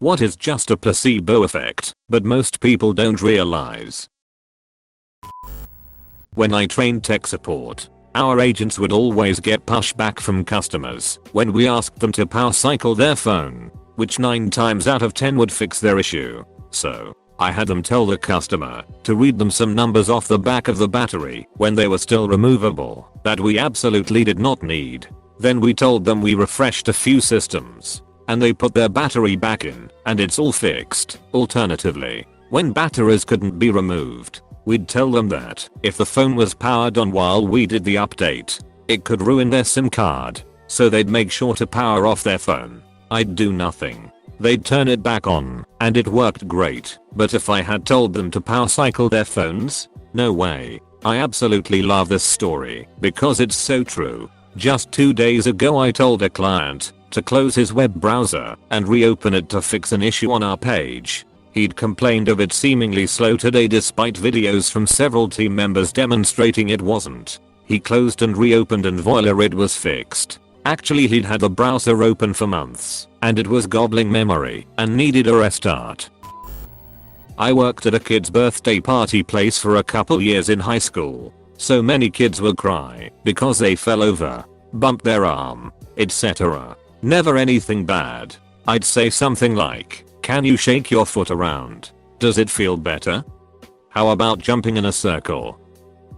What is just a placebo effect, but most people don't realize. When I trained tech support, our agents would always get pushback from customers when we asked them to power cycle their phone, which 9 times out of 10 would fix their issue. So, I had them tell the customer to read them some numbers off the back of the battery when they were still removable that we absolutely did not need. Then we told them we refreshed a few systems, and they put their battery back in, and it's all fixed. Alternatively, when batteries couldn't be removed, we'd tell them that if the phone was powered on while we did the update, it could ruin their SIM card, so they'd make sure to power off their phone. I'd do nothing. They'd turn it back on, and it worked great. But if I had told them to power cycle their phones, no way. I absolutely love this story because it's so true. Just 2 days ago I told a client to close his web browser and reopen it to fix an issue on our page. He'd complained of it seemingly slow today despite videos from several team members demonstrating it wasn't. He closed and reopened and voila, it was fixed. Actually, he'd had the browser open for months and it was gobbling memory and needed a restart. I worked at a kid's birthday party place for a couple years in high school. So many kids would cry because they fell over, bumped their arm, etc. Never anything bad. I'd say something like, "Can you shake your foot around? Does it feel better? How about jumping in a circle?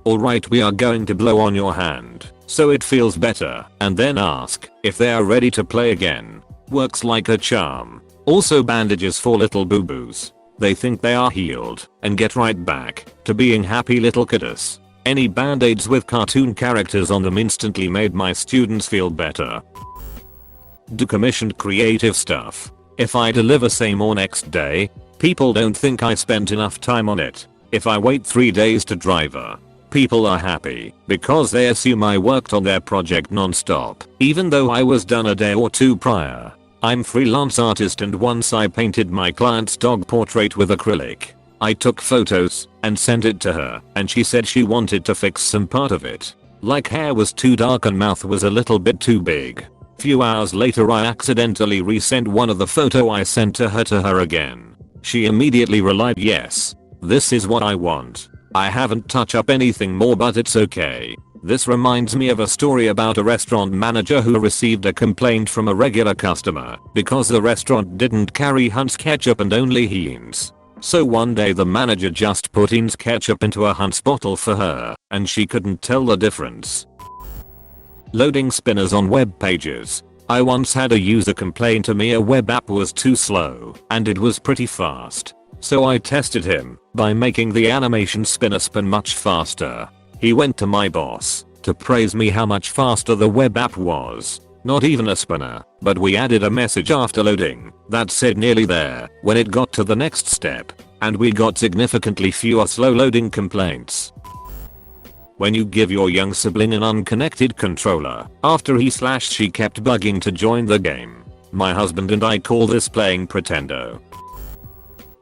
Alright, we are going to blow on your hand so it feels better, and then ask if they are ready to play again." Works like a charm. Also bandages for little boo-boos. They think they are healed and get right back to being happy little kiddos. Any band-aids with cartoon characters on them instantly made my students feel better. Do commissioned creative stuff. If I deliver same or next day, people don't think I spent enough time on it. If I wait 3 days to deliver, people are happy because they assume I worked on their project non-stop, even though I was done a day or 2 prior. I'm freelance artist, and once I painted my client's dog portrait with acrylic. I took photos and sent it to her, and she said she wanted to fix some part of it. Like hair was too dark and mouth was a little bit too big. Few hours later I accidentally resent one of the photo I sent to her again. She immediately replied, "Yes, this is what I want. I haven't touched up anything more, but it's okay." This reminds me of a story about a restaurant manager who received a complaint from a regular customer because the restaurant didn't carry Hunt's ketchup and only Heinz. So one day the manager just put Heinz ketchup into a Hunt's bottle for her, and she couldn't tell the difference. Loading spinners on web pages. I once had a user complain to me a web app was too slow, and it was pretty fast. So I tested him by making the animation spinner spin much faster. He went to my boss to praise me how much faster the web app was. Not even a spinner, but we added a message after loading that said nearly there when it got to the next step, and we got significantly fewer slow loading complaints. When you give your young sibling an unconnected controller after he/she kept bugging to join the game. My husband and I call this playing pretendo.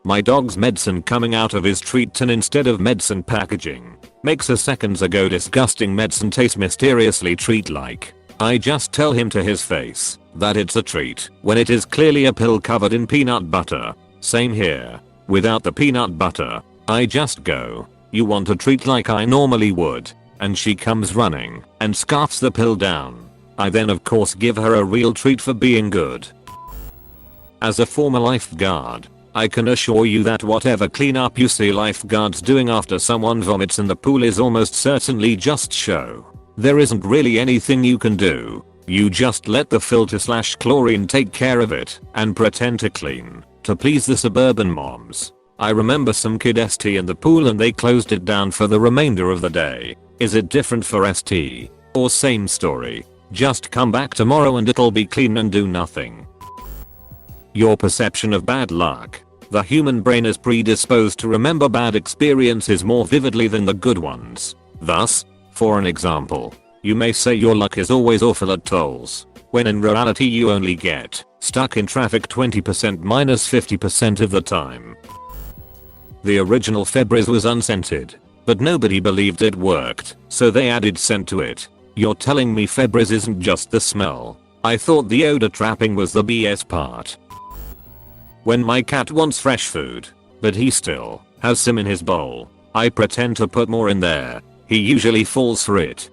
My dog's medicine coming out of his treat tin instead of medicine packaging makes a seconds ago disgusting medicine taste mysteriously treat-like. I just tell him to his face that it's a treat when it is clearly a pill covered in peanut butter. Same here. Without the peanut butter, I just go, "You want a treat?" like I normally would, and she comes running and scarfs the pill down. I then of course give her a real treat for being good. As a former lifeguard, I can assure you that whatever cleanup you see lifeguards doing after someone vomits in the pool is almost certainly just show. There isn't really anything you can do. You just let the filter/chlorine take care of it and pretend to clean to please the suburban moms. I remember some kid ST in the pool and they closed it down for the remainder of the day. Is it different for ST? Or same story? Just come back tomorrow and it'll be clean and do nothing. Your perception of bad luck. The human brain is predisposed to remember bad experiences more vividly than the good ones. Thus, for an example, you may say your luck is always awful at tolls, when in reality you only get stuck in traffic 20% minus 50% of the time. The original Febreze was unscented, but nobody believed it worked, so they added scent to it. You're telling me Febreze isn't just the smell? I thought the odor trapping was the BS part. When my cat wants fresh food, but he still has some in his bowl, I pretend to put more in there. He usually falls for it.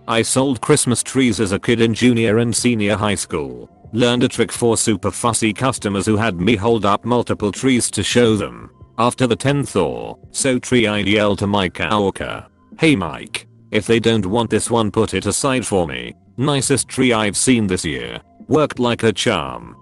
I sold Christmas trees as a kid in junior and senior high school. Learned a trick for super fussy customers who had me hold up multiple trees to show them. After the 10th or so tree I'd yell to my coworker, "Hey Mike, if they don't want this one, put it aside for me." Nicest tree I've seen this year. Worked like a charm.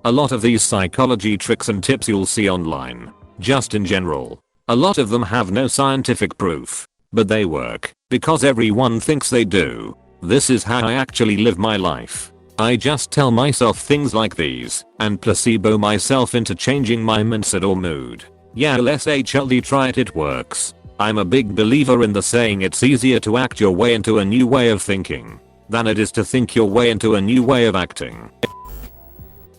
A lot of these psychology tricks and tips you'll see online, just in general, a lot of them have no scientific proof, but they work because everyone thinks they do. This is how I actually live my life. I just tell myself things like these and placebo myself into changing my mindset or mood. Yeah, LSHLD, try it works. I'm a big believer in the saying it's easier to act your way into a new way of thinking than it is to think your way into a new way of acting.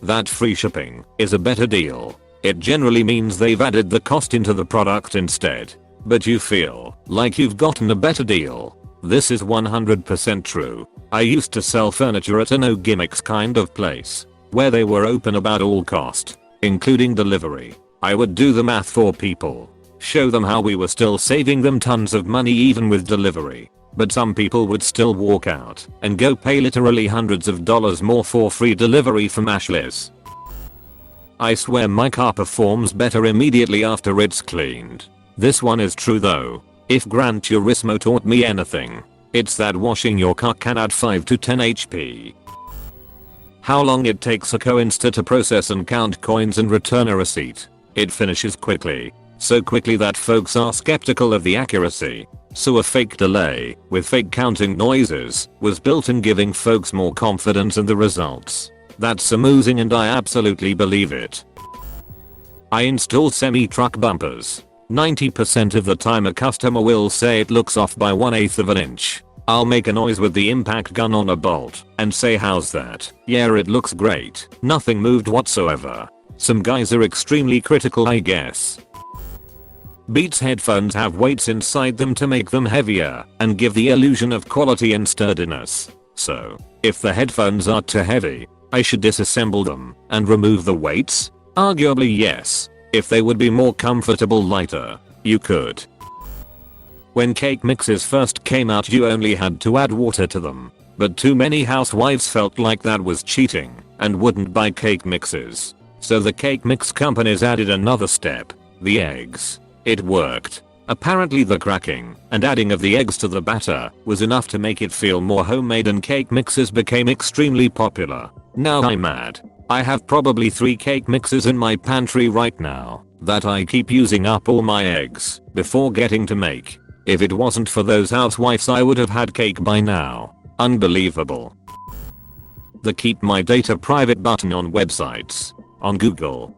That free shipping is a better deal. It generally means they've added the cost into the product instead, but you feel like you've gotten a better deal. This is 100% true. I used to sell furniture at a no gimmicks kind of place, where they were open about all cost, including delivery. I would do the math for people, show them how we were still saving them tons of money even with delivery. But some people would still walk out and go pay literally hundreds of dollars more for free delivery from Ashley's. I swear my car performs better immediately after it's cleaned. This one is true though. If Gran Turismo taught me anything, it's that washing your car can add 5 to 10 HP. How long it takes a Coinsta to process and count coins and return a receipt. It finishes quickly. So quickly that folks are skeptical of the accuracy. So a fake delay with fake counting noises was built in, giving folks more confidence in the results. That's amusing and I absolutely believe it. I install semi-truck bumpers. 90% of the time a customer will say it looks off by 1/8 of an inch. I'll make a noise with the impact gun on a bolt and say, "How's that?" "Yeah, it looks great. Nothing moved whatsoever." Some guys are extremely critical, I guess. Beats headphones have weights inside them to make them heavier and give the illusion of quality and sturdiness. So, if the headphones are too heavy, I should disassemble them and remove the weights? Arguably yes. If they would be more comfortable lighter, you could. When cake mixes first came out, you only had to add water to them, but too many housewives felt like that was cheating and wouldn't buy cake mixes. So the cake mix companies added another step, the eggs. It worked. Apparently the cracking and adding of the eggs to the batter was enough to make it feel more homemade, and cake mixes became extremely popular. Now I'm mad. I have probably 3 cake mixes in my pantry right now that I keep using up all my eggs before getting to make. If it wasn't for those housewives, I would have had cake by now. Unbelievable. The keep my data private button on websites. On Google.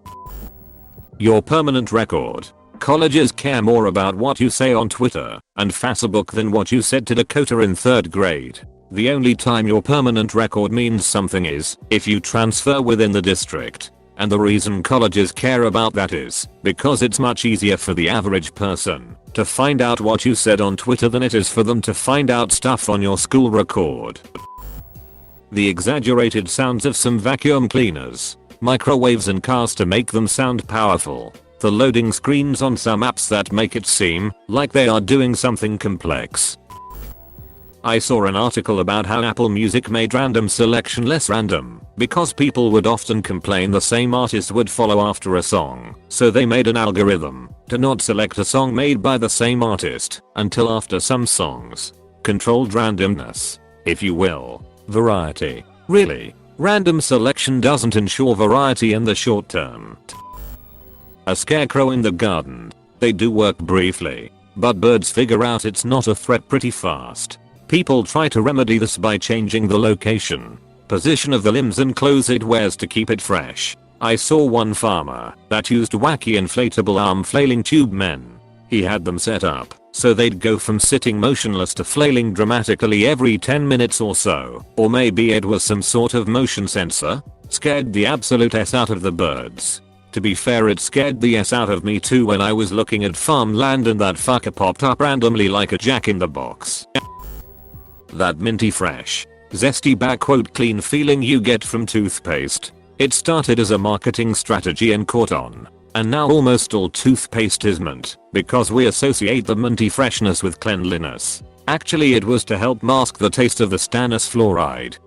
Your permanent record. Colleges care more about what you say on Twitter and Facebook than what you said to Dakota in 3rd grade. The only time your permanent record means something is if you transfer within the district. And the reason colleges care about that is because it's much easier for the average person to find out what you said on Twitter than it is for them to find out stuff on your school record. The exaggerated sounds of some vacuum cleaners, microwaves and cars to make them sound powerful. The loading screens on some apps that make it seem like they are doing something complex. I saw an article about how Apple Music made random selection less random because people would often complain the same artist would follow after a song. So they made an algorithm to not select a song made by the same artist until after some songs. Controlled randomness, if you will. Variety. Really, random selection doesn't ensure variety in the short term. A scarecrow in the garden. They do work briefly, but birds figure out it's not a threat pretty fast. People try to remedy this by changing the location, position of the limbs and clothes it wears to keep it fresh. I saw one farmer that used wacky inflatable arm flailing tube men. He had them set up so they'd go from sitting motionless to flailing dramatically every 10 minutes or so. Or maybe it was some sort of motion sensor. Scared the absolute S out of the birds. To be fair, it scared the S out of me too when I was looking at farmland and that fucker popped up randomly like a jack-in-the-box. That minty fresh, zesty clean feeling you get from toothpaste. It started as a marketing strategy and caught on. And now almost all toothpaste is mint because we associate the minty freshness with cleanliness. Actually it was to help mask the taste of the stannous fluoride.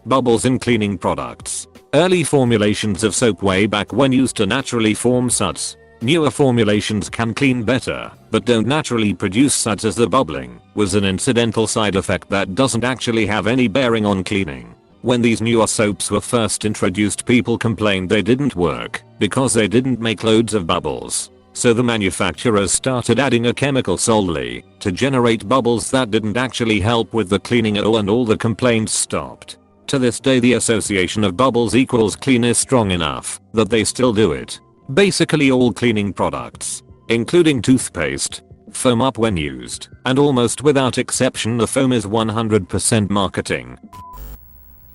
Bubbles in cleaning products. Early formulations of soap way back when used to naturally form suds. Newer formulations can clean better, but don't naturally produce suds as the bubbling was an incidental side effect that doesn't actually have any bearing on cleaning. When these newer soaps were first introduced, people complained they didn't work because they didn't make loads of bubbles. So the manufacturers started adding a chemical solely to generate bubbles that didn't actually help with the cleaning at all, and all the complaints stopped. To this day the association of bubbles equals clean is strong enough that they still do it. Basically all cleaning products, including toothpaste, foam up when used, and almost without exception the foam is 100% marketing.